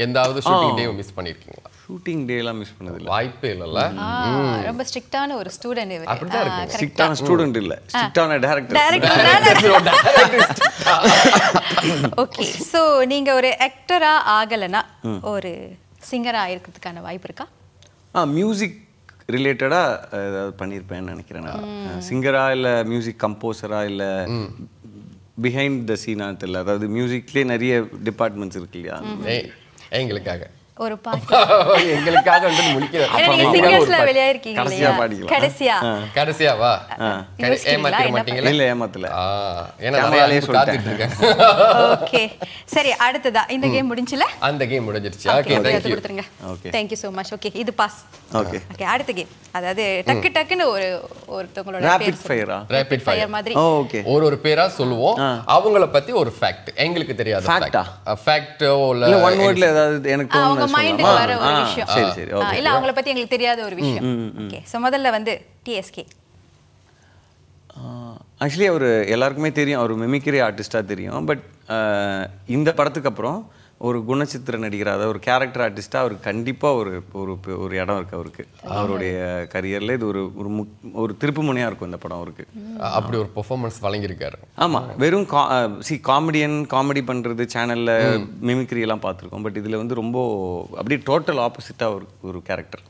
எந்தாவது ஷூட்டிங் டே மிஸ் பண்ணியிருக்கீங்களா? ஷூட்டிங் டேலாம் மிஸ் பண்ணது இல்லை, வாய்ப்பே இல்லைல்ல. ரொம்ப ஸ்ட்ரிக்டான ஒரு ஸ்டூடெண்ட் இவர். அப்படிதான் இருக்கு. ஸ்ட்ரிக்டான ஸ்டூடெண்ட் இல்ல, ஸ்ட்ரிக்டான டைரக்டர். ஓகே, சோ நீங்க ஒரு ஆக்டரா ஆகலனா ஒரு சிங்கரா ஆயிருக்கிறதுக்கான வாய்ப்பு இருக்கா? மியூசிக் ரிலேட்டடா ஏதாவது பண்ணியிருப்பேன்னு நினைக்கிறேன். நான் சிங்கரா இல்லை மியூசிக் கம்போசரா இல்லை பிஹைண்ட் த சீனா தெரியல. அதாவது மியூசிக்லேயே நிறைய டிபார்ட்மெண்ட்ஸ் இருக்கு இல்லையா, எங்களுக்காக ஒரு பாட்டு எங்களுக்காக வந்து முடிக்கிறார். நீங்க சிங்கர்ஸ்ல வெளிய இருக்கீங்க கடைசியா பாடிக்கலாம். கடைசியாவா? ஏமாத்திர மாட்டீங்களா? இல்ல, ஏமாத்தல. ஏன்னா நிறைய காத்துட்டு இருக்கேன். ஓகே, சரி, அடுத்ததா இந்த கேம் முடிஞ்சில? அந்த கேம் முடிஞ்சிருச்சு. Okay, thank you. Okay, thank you so much. Okay, இது பாஸ். ஓகே, அடுத்த கேம், அதாவது டக்குன்னு ஒருத்தங்களோட ரேபிட் ஃபயர் மாதிரி ஓகே, ஒரு பேரா சொல்லுவோம், அவங்கள பத்தி ஒரு ஃபேக்ட் எங்களுக்கு தெரியாத ஃபேக்ட் இல்ல ஒன் வேர்ட்ல ஏதாவது எனக்கு அவங்க மைண்ட்ல வர ஒரு விஷயம். சரி சரி, ஓகே. இல்ல அவங்கள பத்தி எங்களுக்கு தெரியாத ஒரு விஷயம். ஓகே, சோ முதல்ல வந்து டிஎஸ்கே. ஆக்சுவலி அவர் எல்லாருக்குமே தெரியும், அவர் மிமிக்ரி ஆர்டிஸ்டாக தெரியும். பட் இந்த படத்துக்கு அப்புறம் ஒரு குணச்சித்திர நடிகர், அதாவது ஒரு கேரக்டர் ஆர்டிஸ்டாக அவருக்கு கண்டிப்பாக ஒரு இடம் இருக்குது அவருக்கு. அவருடைய கரியரில் இது ஒரு திருப்பு முனையாக இருக்கும் இந்த படம் அவருக்கு. அப்படி ஒரு பெர்ஃபார்மன்ஸ் வழங்கியிருக்காரு. ஆமாம், வெறும் காமெடி பண்ணுறது சேனலில் மிமிக்ரி எல்லாம் பார்த்துருக்கோம். பட் இதில் வந்து ரொம்ப அப்படியே டோட்டல் ஆப்போசிட்டாக ஒரு கேரக்டர்.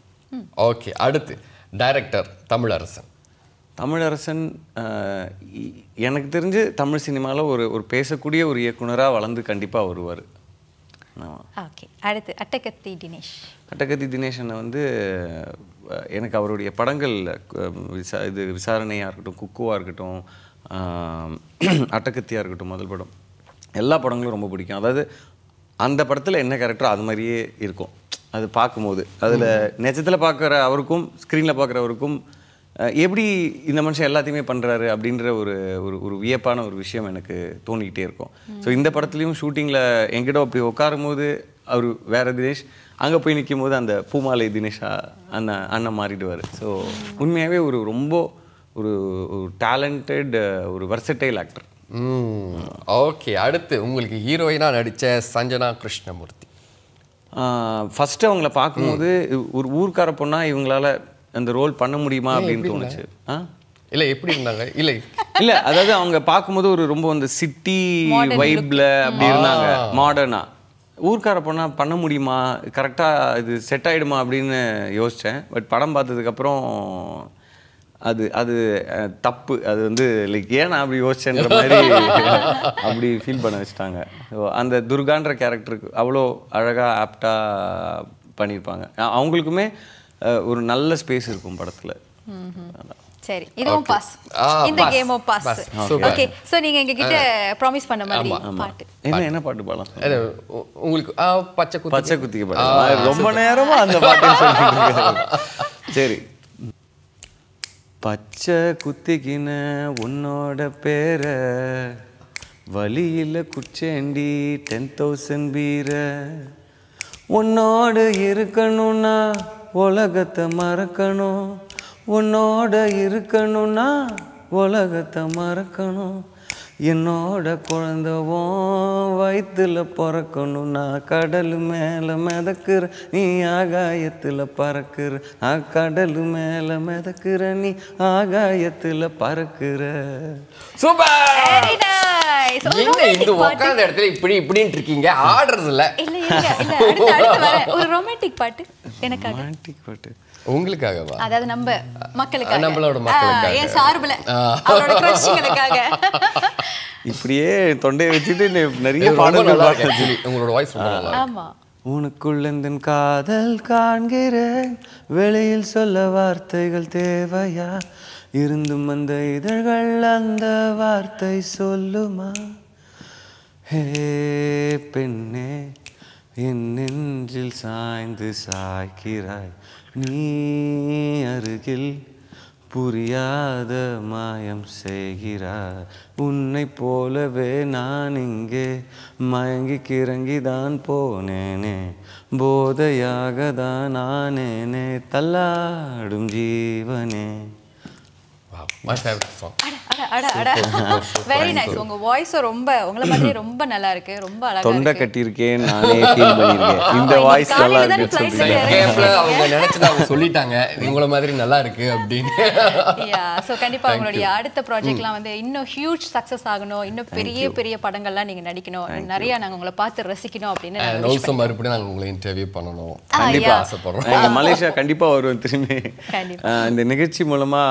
ஓகே, அடுத்து டைரக்டர் தமிழரசன். தமிழரசன் எனக்கு தெரிஞ்சு தமிழ் சினிமாவில் ஒரு பேசக்கூடிய ஒரு இயக்குனராக வளர்ந்து கண்டிப்பாக வருவார். ஓகே, அடுத்து அட்டகத்தி தினேஷ். அட்டகத்தி தினேஷனை வந்து எனக்கு அவருடைய படங்கள் இது விசாரணையாக இருக்கட்டும், குக்குவாக இருக்கட்டும், அட்டகத்தியாக இருக்கட்டும், முதல் படம் எல்லா படங்களும் ரொம்ப பிடிக்கும். அதாவது அந்த படத்தில் என்ன கேரக்டரோ அது மாதிரியே இருக்கும். அது பார்க்கும்போது அதில் நிஜத்தில் பார்க்குற அவருக்கும் ஸ்க்ரீனில் பார்க்குறவருக்கும் எப்படி இந்த மனுஷன் எல்லாத்தையுமே பண்ணுறாரு அப்படின்ற ஒரு வியப்பான ஒரு விஷயம் எனக்கு தோணிக்கிட்டே இருக்கும். ஸோ இந்த படத்துலையும் ஷூட்டிங்கில் எங்கிட்ட அப்படி உட்காரும் போது அவர் வேறு தினேஷ், அங்கே போய் நிற்கும் போது அந்த பூமாலை தினேஷா அண்ணன் மாறிடுவார். ஸோ உண்மையாகவே ரொம்ப ஒரு டேலண்டட் ஒரு வெர்சடைல் ஆக்டர். ஓகே, அடுத்து உங்களுக்கு ஹீரோயினாக நடித்த சஞ்சனா கிருஷ்ணமூர்த்தி. ஃபஸ்ட்டு அவங்கள பார்க்கும்போது ஒரு ஊர்க்கார பொண்ணா இவங்களால அந்த ரோல் பண்ண முடியுமா அப்படின்னு தோணுச்சு. இல்லை எப்படி இருந்தாங்க? இல்லை அதாவது அவங்க பார்க்கும்போது ஒரு ரொம்ப அந்த சிட்டி வைப்ல அப்படி இருந்தாங்க, மாடர்னா. ஊர்க்கார பொண்ணா பண்ண முடியுமா, கரெக்டாக இது செட் ஆகிடுமா அப்படின்னு யோசித்தேன். பட் படம் பார்த்ததுக்கப்புறம் அது தப்பு. அது வந்து லைக் ஏன் நான் அப்படி யோசிச்சேன்ற மாதிரி அப்படி ஃபீல் பண்ண வச்சுட்டாங்க. அந்த துர்கான்ற கேரக்டருக்கு அவ்வளோ அழகாக ஆப்டாக பண்ணியிருப்பாங்க. அவங்களுக்குமே ஒரு நல்ல ஸ்பேஸ் இருக்கும் படத்தில். சரி, இதுவும் பாஸ். இந்த கேமும் பாஸ். ஓகே, சோ நீங்க எங்க கிட்ட ப்ராமிஸ் பண்ண மாதிரி பாட்டு என்ன பாட்டு பாடலாம் உங்களுக்கு? பச்சை குத்திக்கு பாடலாம். ரொம்ப நேரமா அந்த பாட்டு சொல்லிட்டு. சரி, பச்சை குத்திக்கின உன்னோட பேர வழியில் குச்சேண்டி 10,000 பீர உன்னோடு இருக்கணும்னா உலகத்தை மறக்கணும், உன்னோட இருக்கணும்னா உலகத்தை மறக்கணும், என்னோட குழந்தவும் வயிற்றுல பிறக்கணும்னா கடல் மேலே மிதக்குற நீ ஆகாயத்தில் பறக்குற, கடல் மேலே மிதக்குற நீ ஆகாயத்தில் பறக்குற. சூப்பர்! இந்த உட்கார்ந்த இடத்துல இப்படின்னு இருக்கீங்க, ஆடுறது இல்ல. ஒரு ரொமான்டிக் பாட்டு எனக்காக. ரொமான்டிக் பாட்டு உங்களுக்காகவா? அதாவது நம்ம மக்களுக்காக, நம்மளோட மக்களுக்காக, ஏன் சார்புல அவரோட கிரஷங்களுக்காக. இப்படியே தொண்டையை வச்சுட்டு நிறைய பாடல்கள் பாடுறது. உங்களோட வாய்ஸ் நல்லா. ஆமா. உனக்குள்ளந்தன் காதல் காண்கிறேன், வெளியில் சொல்ல வார்த்தைகள் தேவையா, இருந்தும் அந்த இதழ்கள் அந்த வார்த்தை சொல்லுமா, ஹே பெண்ணே என் நெஞ்சில் சாய்ந்து சாய்க்கிறாய், நீ அருகில் புரியாத மாயம் செய்கிறாய், உன்னை போலவே நான் இங்கே மயங்கி கிறங்கிதான் போனேனே, போதையாக தான் ஆனேனே தள்ளாடும் ஜீவனே. My favorite song. Very nice. உங்க வாய்ஸ் ரொம்ப உங்கள மாதிரி ரொம்ப நல்லா இருக்கு, ரொம்ப அழகா இருக்கு. தொண்டை கட்டியிருக்கேன், நானே ஃபீல் பண்ணிருக்கேன். இந்த வாய்ஸ் நல்லா இருக்கு. கேம்ல அவங்க நினைச்சத அவங்க சொல்லிட்டாங்க, உங்கள மாதிரி நல்லா இருக்கு அப்படின்னு. யா, சோ கண்டிப்பா உங்களுடைய அடுத்த ப்ராஜெக்ட்லாம் வந்து இன்னும் ஹியூஜ் சக்சஸ் ஆகணும், இன்னும் பெரிய பெரிய படங்கள்லாம் நீங்க நடிக்கணும், நிறைய நாங்க உங்களை பார்த்து ரசிக்கணும் அப்படின்னு நான் விஷ் பண்ணேன். மறுபடியும் நாங்க உங்களை இன்டர்வியூ பண்ணனும் கண்டிப்பா ஆசைப்படுறோம். நாங்க மலேசியா கண்டிப்பா வருவோம் திரும்பி. இந்த நிகழ்ச்சி மூலமா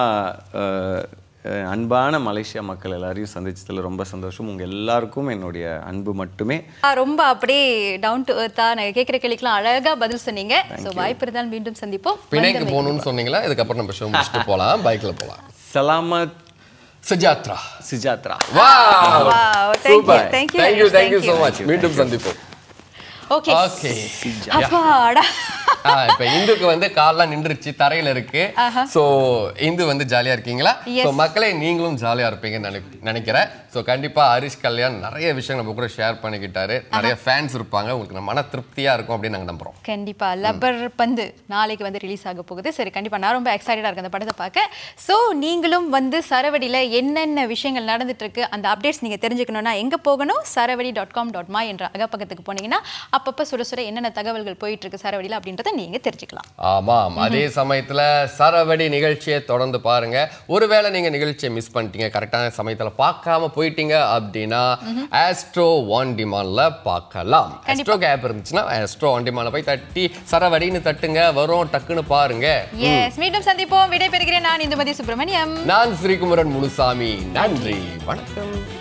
அன்பான மலேசியா மக்கள் எல்லாரையும் சந்திச்சதுல ரொம்ப சந்தோஷம். உங்க எல்லாருக்கும் என்னுடைய அன்பு மட்டுமே. ரொம்ப அப்படியே டவுன் டு எர்த்தா நான் கேட்குற கேள்விக்கெல்லாம் அழகா பதில் சொன்னீங்க. ஸோ வாய்ப்பு இருந்தால் மீண்டும் சந்திப்போம். பிணைக்கு போகணும்னு சொன்னீங்களா? இதுக்கப்புறம் நம்ம ஷோ முடிச்சுட்டு போகலாம், பைக்ல போகலாம். சலாமத் சுஜாத்ரா. Wow, thank you so much. மீண்டும் சந்திப்போம். ஓகே அப்பாடா. இப்போ இந்துக்கு வந்து கால்லாம் நின்றுச்சு, தரையில இருக்கு. சோ இந்து வந்து ஜாலியா இருக்கீங்களா? சோ மக்களே நீங்களும் ஜாலியா இருப்பீங்கன்னு நினைக்கிறேன். சோ கண்டிப்பா ஹரிஷ் கல்யாண் நிறைய விஷயங்கள் நம்ம கூட ஷேர் பண்ணிக்கிட்டாரு, நிறைய ஃபேன்ஸ் இருப்பாங்க, உங்களுக்கு மன திருப்தியா இருக்கும் அப்படின்னு நாங்க நம்புறோம். கண்டிப்பா. லப்பர் பந்து நாளைக்கு வந்து ரிலீஸ் ஆக போகுது. சரி, கண்டிப்பா நான் ரொம்ப எக்ஸைட்டடா இருக்கேன் அந்த படத்தை பார்க்க. சோ நீங்களும் வந்து சரவடியில என்னென்ன விஷயங்கள் நடந்துட்டு இருக்கு அந்த அப்டேட்ஸ் நீங்க தெரிஞ்சுக்கணும்னா எங்க போகணும்? saravadi.com.my என்ற அகப்பக்கத்துக்கு போனீங்கன்னா அப்பப்ப சுட சுட என்னென்ன தகவல்கள் போயிட்டு இருக்கு சரவடியில அப்படின்றத நீங்க தெரிஞ்சுக்கலாம். ஆமாம், அதே சமயத்துல சரவடி நிகழ்ச்சியை தொடர்ந்து பாருங்க. ஒருவேளை நீங்க நிகழ்ச்சியை மிஸ் பண்ணிட்டீங்க, கரெக்டான சமயத்துல பார்க்காம போயிட்டீங்க அப்படின்னா ஆஸ்ட்ரோ ஆன் டிமாண்ட்ல பார்க்கலாம். ஆஸ்ட்ரோ கேப் இருந்துச்சுன்னா ஆஸ்ட்ரோ ஆன் டிமாண்ட்ல போய் தட்டி சரவடின்னு தட்டுங்க, வரும், டக்குன்னு பாருங்க. எஸ், மீண்டும் சந்திப்போம். விடை பெறுகிறேன். நான் இந்துமதி சுப்பிரமணியம். நான் ஸ்ரீகுமரன் முனுசாமி. நன்றி, வணக்கம்.